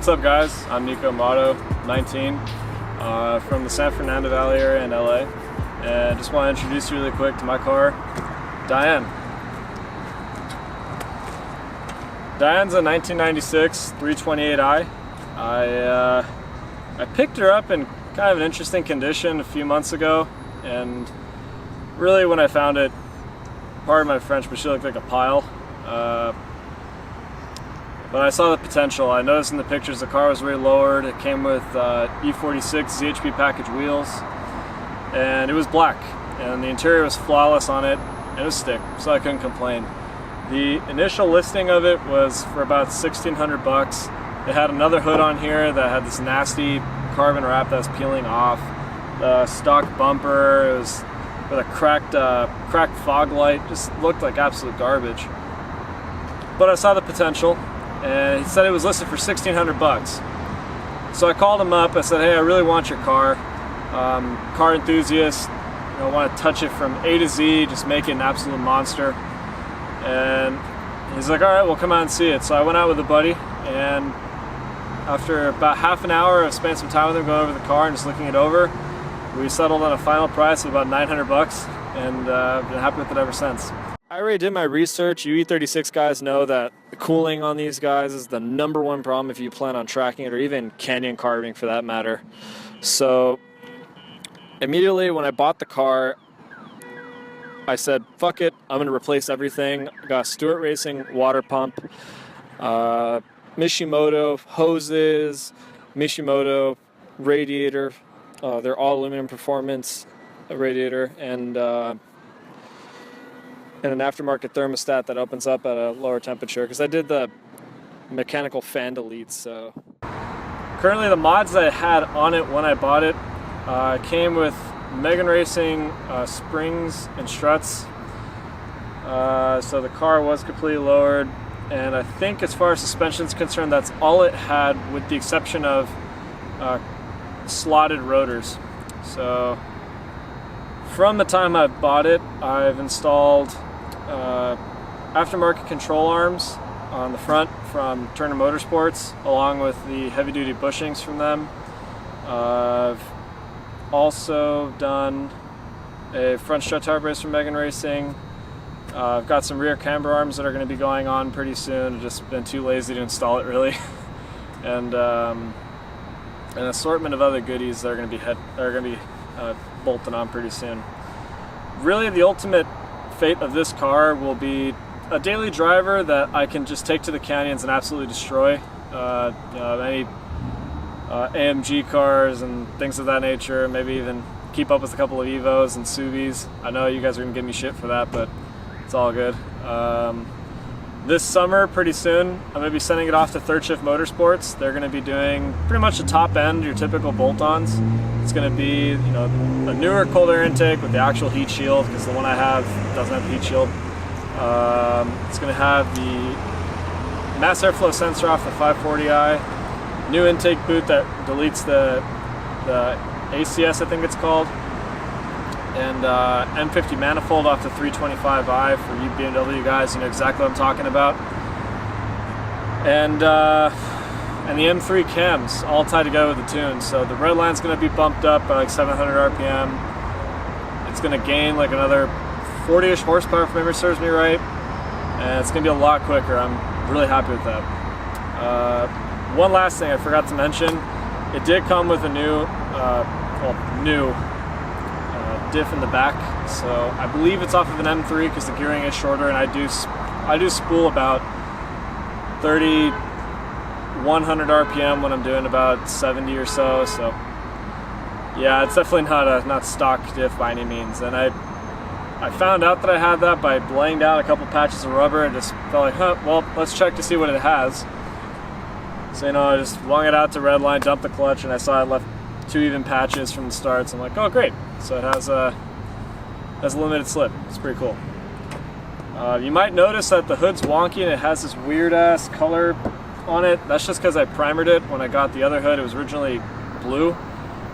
What's up, guys? I'm Nico, 19, from the San Fernando Valley area in LA, and just want to introduce you really quick to my car, Dianne. Dianne's a 1996 328i. I picked her up in kind of an interesting condition a few months ago, and really when I found it, pardon my French, but she looked like a pile. But I saw the potential. I noticed in the pictures the car was really lowered. It came with E36 ZHP package wheels, and it was black, and the interior was flawless on it, and it was stick, so I couldn't complain. The initial listing of it was for about 1,600 bucks. It had another hood on here that had this nasty carbon wrap that's peeling off. The stock bumper, it was with a cracked fog light, just looked like absolute garbage. But I saw the potential, and he said it was listed for 1,600 bucks. So I called him up. I said, hey, I really want your car. Car enthusiast, I want to touch it from A to Z, just make it an absolute monster. And he's like, all right, well, come out and see it. So I went out with a buddy, and after about half an hour of spending some time with him going over the car and just looking it over, we settled on a final price of about 900 bucks, and been happy with it ever since. I already did my research. You E36 guys know that the cooling on these guys is the #1 problem if you plan on tracking it, or even canyon carving for that matter. So immediately when I bought the car, I said, fuck it, I'm going to replace everything. I got a Stewart Racing water pump, Mishimoto hoses, Mishimoto radiator. They're all aluminum performance radiator, and an aftermarket thermostat that opens up at a lower temperature, because I did the mechanical fan delete. So currently the mods that I had on it when I bought it came with Megan Racing springs and struts. So the car was completely lowered, and I think as far as suspension is concerned, that's all it had, with the exception of slotted rotors. So from the time I bought it, I've installed aftermarket control arms on the front from Turner Motorsports, along with the heavy-duty bushings from them. I've also done a front strut tire brace from Megan Racing. I've got some rear camber arms that are going to be going on pretty soon. I've just been too lazy to install it, really. And an assortment of other goodies that are going to be bolting on pretty soon. Really, the ultimate fate of this car will be a daily driver that I can just take to the canyons and absolutely destroy. Any AMG cars and things of that nature, maybe even keep up with a couple of Evos and Suvis. I know you guys are going to give me shit for that, but it's all good. This summer, pretty soon, I'm going to be sending it off to Third Shift Motorsports. They're going to be doing pretty much the top end, your typical bolt-ons. It's going to be, a newer cold air intake with the actual heat shield, because the one I have doesn't have the heat shield. It's going to have the mass airflow sensor off the 540i, new intake boot that deletes the ACS, I think it's called, and M50 manifold off the 325i. For you BMW guys, you know exactly what I'm talking about. And the M3 cams all tied together with the tunes. So the red line's going to be bumped up by like 700 RPM. It's going to gain like another 40-ish horsepower if memory serves me right, and it's going to be a lot quicker. I'm really happy with that. One last thing I forgot to mention, it did come with a new diff in the back. So I believe it's off of an M3 because the gearing is shorter, and I do spool about 100 RPM when I'm doing about 70 or so. So yeah, it's definitely not stock diff by any means. And I found out that I had that by laying down a couple patches of rubber and just felt like, well, let's check to see what it has. So I just wrung it out to redline, dumped the clutch, and I saw it left 2 even patches from the start. So I'm like, oh great. So it has a limited slip. It's pretty cool. You might notice that the hood's wonky and it has this weird ass color on it. That's just because I primered it when I got the other hood. It was originally blue.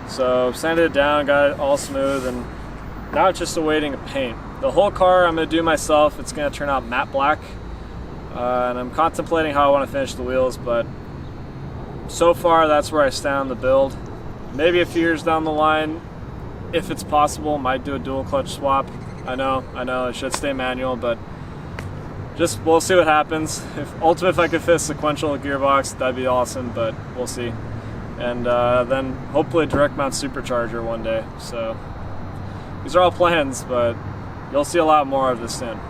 So sanded it down, got it all smooth, and now it's just awaiting a paint. The whole car I'm going to do myself. It's going to turn out matte black. And I'm contemplating how I want to finish the wheels, but so far that's where I stand on the build. Maybe a few years down the line, if it's possible, might do a dual clutch swap. I know it should stay manual, but just we'll see what happens. If I could fit a sequential gearbox, that'd be awesome, but we'll see. And then hopefully direct mount supercharger one day. So these are all plans, but you'll see a lot more of this soon.